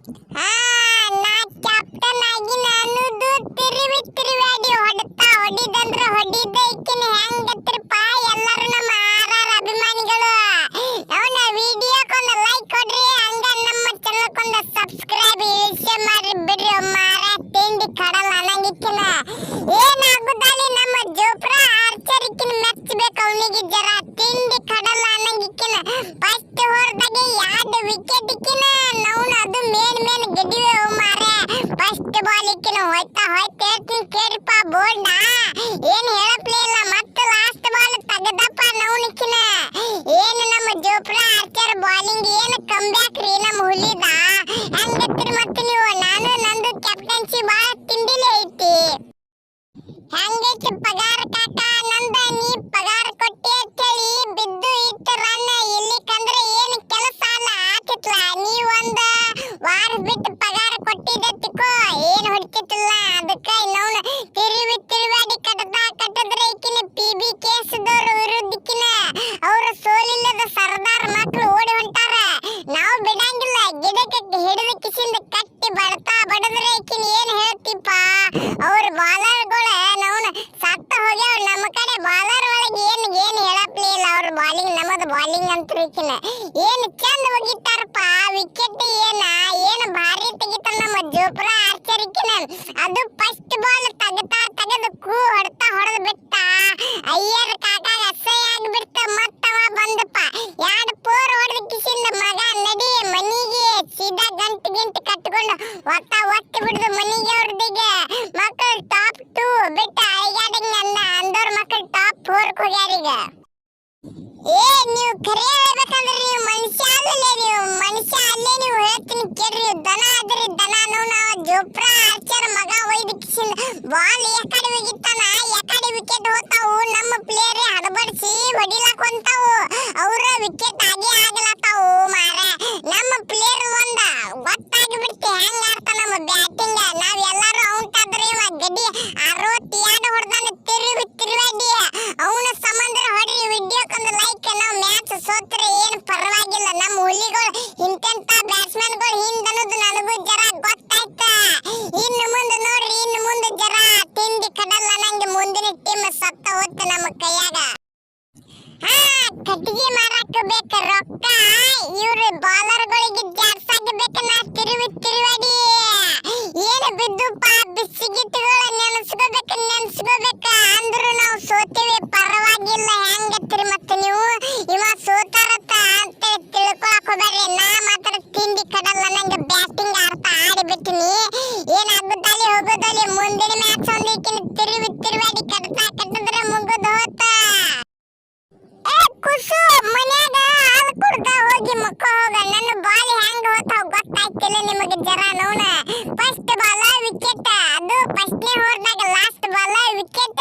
ನಾ ಕ್ಯಾಪ್ಟನ್ ಆಗಿ ನಾನು ತಿರುವಾಡಿ ಹೊಡಿದಂದ್ರ ಹೊಡಿದೈಕಿನ ಹೆಂಗತ್ರಪ್ಪ ಎಲ್ಲರೂ ನಮ್ಮ ಆರ್ ಅಭಿಮಾನಿಗಳು. ಅವನ ವಿಡಿಯೋಕ್ಕೊಂದು ಲೈಕ್ ಕೊಡ್ರಿ, ಹಂಗ ನಮ್ಮ ಚಾನಲ್ಕೊಂದು ಸಬ್ಸ್ಕ್ರೈಬ್ ಇಳಿಸಿ ಮಾಡ್ರಿ ಬಿಡ್ರಿ. ಮಾರ ತಿಂಡಿ ಕಡಲ ಅನ್ನಂಗಿಕ್ಕಿನ ಏನಾಗುದಾಲಿ ನಮ್ಮ ಜೋಪ್ರ ಆರ್ಚರಿಕಿನ ಮೆಚ್ಚಬೇಕು. ಅವನಿಗೆ ಜರ ತಿಂಡಿ ಕಡಲ ಅನ್ನಂಗಿಕ್ಕಿನ ಫಸ್ಟ್ ಹೊರದಾಗೆ 2 ವಿಕೆಟ್ ಇಕ್ಕಿನ ನಾವು ಅದು ಮೇನ್ ಗೆದ್ದಿವೆ ಮಾರೆ. ಫಸ್ಟ್ ಬಾಲ್ ಇಕ್ಕಿನ ಹೋಯ್ತಾ ಹೇಳ್ತೀನಿ ಕೇಳಿಪ್ಪ ಬೋಲ್ಡ ಏನ್ ಹೇಳಪ್ಲೇ ಇಲ್ಲ. ಮತ್ತೆ ಲಾಸ್ಟ್ ಬಾಲ್ ತೆಗೆದಪ್ಪ ನೌನಿಕ್ಕಿನ ಏನು ನಮ್ಮ ಜೋಪ್ರ ಆರ್ಚರ್ ಬಾಲಿಂಗ್ ಏನು ಕಮ್ ಬ್ಯಾಕ್ ರೀ ನಮ್ಮ ಹುಲಿದ. ಹಂಗತ್ರಿ ಮತ್ತೆ ನೀವು ನಾನು ನಂದು ಕ್ಯಾಪ್ಟನ್ಸಿ ಬಾಳ ತಿಂಡಿಲೇ ಐತಿ. ಹೆಂಗೈತಿ ಪಗಾರ ಕಾಕ ನಂದ, ನೀ ಪಗಾರ ಕೊಟ್ಟಿ ಅಂತೇಳಿ ಬಿದ್ದು ಇಟ್ಟು ರನ್ ಇಲ್ಲಿಕಂದ್ರೆ ಏನು ಕೆಲಸ ಅಲ್ಲ ಆತಿತ್ಲ. ನೀ ಒಂದ ವಾರ ಬಿಟ್ಟು ಪಗಾರ ಕೊಟ್ಟಿದ್ದತ್ತಿಕೋ ಏನು ಹೊಡ್ತಿತ್ತಿಲ್ಲ. ಅದಕ್ಕೆ ಇನ್ನವನು ತಿರುವಾಡಿ ಕಟ್ಟಿದ್ರೆ ಈಕಿನ PB ಕೇಸದವ್ರ ವಿರುದ್ಧಕ್ಕಿನ ಅವ್ರ ಸೋಲಿಲ್ಲದ ಸರ್ದಾರ್ ಮಕ್ಕಳು ಓಡಿ ಹೊಂಟಾರ. ನಾವು ಬಿಡಂಗಿಲ್ಲ, ಗಿಡಕ್ಕೆ ಹಿಡಿದ ಕಿಸಿಂದ ಕಟ್ಟಿ ಬಡದ್ರೆ ಈಕಿನ ಏನ್ ಹೇಳ್ತಿಪ್ಪ. ಅವ್ರ ಬಾಲರ್ಗಳು ನಾವು ಸತ್ತ ಹೋಗ್ಯಾವ. ನಮ್ಮ ಕಡೆ ಬಾಲರ್ ಒಳಗೆ ಏನು ಹೇಳಪ್ಲೇ ಇಲ್ಲ. ಅವ್ರ ಬಾಲಿಂಗ್ ನಮ್ಮದು ಬಾಲಿಂಗ್ ಅಂತ ಈಕಿನ ಏನು ಚಂದ ಹೋಗಿತ್ತಾರಪ್ಪ. ವಿಕೆಟ್ ಏನು ಭಾರಿ ತೆಗಿತಾರ ನಮ್ಮ ಜೋಪ್ರ ಆರ್ಚರಿಕಿನ. ಅದು ಫಸ್ಟ್ ಬಾಲ್ ತೆಗೆದು ಹೊಡೆದು ಬಿಟ್ಟ. ಅಯ್ಯರ್ ಕಾಕಾಗ ಅಸಹ್ಯ ಆಗಿಬಿಡ್ತ. ಮತ್ತವ ಬಂದಪ್ಪ 2 4 ಹೊಡೆದ ಕಿಸಿಂದ ಮಗ ನಡಿ ಮನಿಗೆ ಸೀದಾ ಗಂಟು ಕಟ್ಕೊಂಡು ಒತ್ತಿ ಬಿಡುದು ಮನಿಗೆ. ಅವ್ರದಿಗೆ ಮಕ್ಕಳು ಟಾಪ್ 2 ಬಿಟ್ಟ ಅಯ್ಯಾಡಂಗ ಅಂದವ್ರ ಮಕ್ಕಳು ಟಾಪ್ 4 ಹೋಗ್ಯಾರೀಗ. ನೀವು ಖರೆ ಹೇಳ್ಬೇಕಂದ್ರೆ ನೀವು ಮನುಷ್ಯ ಅಲ್ಲೇ, ನೀವು ಹೇಳ್ತೀನಿ ಕೇಳ್ರಿ. ದನ ಆದ್ರಿ ದನ. ನಾವು ಜೋಪ್ರ ಆರ್ಚರ್ ಮಗ ಒಯ್ದು ಕಿಸಿಂದ ಬಾಲ್ ಯಾಕಡೆ ಹೋಗಿತ್ತಾನ, ಯಾಕಡೆ ವಿಕೆಟ್ ಹೋಗ್ತಾವು. ನಮ್ಮ ಪ್ಲೇಯರ್ ಹಡಬಡಿಸಿ ಹೊಡಿಲಾಕ ಹೊಂತಾವು. ಅವ್ರ ವಿಕೆಟ್ ಆಗಲತ್ತಾವು ಮಾರೆ. ನಮ್ಮ ಪ್ಲೇಯರ್ ಒಂದ ಗೊತ್ತಾಗಿ ಬಿಡ್ತಿ ಹೆಂಗ ಆಡ್ತಾನ ನಮ್ಮ ಬ್ಯಾಟಿಂಗ್. ನಾವ್ ಎಲ್ಲಾರು ಔಟ್ ಆದ್ರೆ ಇವ ಗಡಿ 62 ಹೊಡೆದಾನ ತಿರುವಾಡಿ. ಅವನ ಸಂಬಂಧ ಹೊಡ್ರಿ ವಿಡಿಯೋಕ್ಕೊಂದು ಲೈಕ್. ನಾವು ಮ್ಯಾಚ್ ಸೋತ್ರೆ ಏನು ಪರವಾಗಿಲ್ಲ. ನಮ್ಮ ಹುಲಿಗಳು ಇಂತೆಂತ ಬ್ಯಾಟ್ಸ್ಮನ್ಗಳು ಹಿಂದನ್ನೋದು ನನಗೂ ಜರ ಗೊತ್ತಾಯ್ತ. ಇನ್ನು ಮುಂದೆ ನೋಡ್ರಿ, ಇನ್ನು ಮುಂದೆ ಜರ ತಿಂಡಿ ಕಡಲ್ಲ ನಂಗೆ ಮುಂದಿನ ಟೀಮ್ ಸತ್ತ ಹೋಗ್ತ ನಮ್ಮ ಕೈಯಾಗ. ಕಟ್ಟಿಗೆ ಮಾರಾಕ ಬೇಕ ರೊಕ್ಕ. ಇವ್ರು ಬಾಲರ್ಗಳಿಗೆ ಜಾಸ್ತಿ ಬೇಕ. ನಾ ತಿರುವಾಡಿ ಏನು ಬಿದ್ದುಪ್ಪ ಬಿಸಿಗಿಟ್ಟುಗಳ ನೆನೆಸ್ಕೋಬೇಕ ಅಂದ್ರು ನಾವು ಸೋತೀವಿ ಪರವಾಗಿಲ್ಲ. ಹೆಂಗತ್ರಿ ಮತ್ತೆ ನೀವು ಇವ ಸೋತಾರತ್ತ ಅಂತ ತಿಳ್ಕೊಳಕ್ ಹೋಗ್ಬೇಡ್ರಿ. ನಾ ಮಾತ್ರ ತಿಂಡಿ ಕಡಲ್ಲ ನಂಗೆ ಬ್ಯಾಟಿಂಗ್ ಆಡಿಬಿಟ್ಟಿನಿ. ಏನಾಗುತ್ತಲ್ಲಿ ಹೋಗೋದಲ್ಲಿ ಮುಂದಿನ ಮ್ಯಾಚ್ ಒಂದು ಈಕಿನ ತಿರುವಾಡಿ ಕಟ್ಟಿದ್ರೆ ಮುಗಿದು ಹೋತ. ಕುಸು ಮನ್ಯಾಗ ಹಾಲು ಕುಡ್ದ ಹೋಗಿ ಮಕ್ಕ ಹೋಗ. ನನ್ನ ಬಾಲ್ ಹೆಂಗ ಹೋತಾವ ಗೊತ್ತಾಯ್ತಿಲ್ಲ ನಿಮಗೆ ಜರ ನೋಡ. ಫಸ್ಟ್ ಬಾಲ್ ವಿಕೆಟ್, ಅದು ಫಸ್ಟ್ನೇ ಓವರ್ದಾಗ ಲಾಸ್ಟ್ ಬಾಲ್ ವಿಕೆಟ್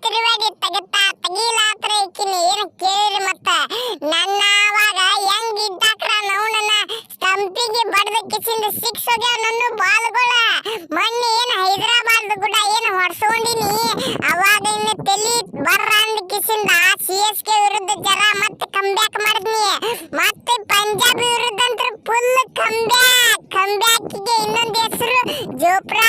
ತಿರುವಾಡಿ ತೆಗಿಲಾತ್ರ ಈಕಿನ ಏನು ಕೇಳಿರಿ. ಮತ್ತ ನನ್ನ ಅವಾಗ ಹೆಂಗ್ ಇದ್ದಾಕ್ರ ನಾವು ನನ್ನ ಸ್ಟಂಪಿಗೆ ಬಡದ ಕಿಸಿಂದ 6 ಹೋಗ್ಯಾವ ನನ್ನ ಬಾಲ್ಗಳ. ಮೊನ್ನೆ ಏನು ಹೈದರಾಬಾದ್ ಕೂಡ ಏನು ಹೊಡ್ಸ್ಕೊಂಡಿನಿ. ಅವಾಗ ಇನ್ನು ತಲಿ ಬರ್ರ ಅಂದ ಕಿಸಿಂದ CSK ವಿರುದ್ಧ ಜರ ಮತ್ತೆ ಕಮ್ ಬ್ಯಾಕ್ ಮಾಡಿದ್ನಿ. ಮತ್ತೆ ಪಂಜಾಬ್ ವಿರುದ್ಧ ಅಂತ ಫುಲ್ ಕಮ್ ಬ್ಯಾಕಿಗೆ ಇನ್ನೊಂದು ಹೆಸರು ಜೋಪ್ರಾ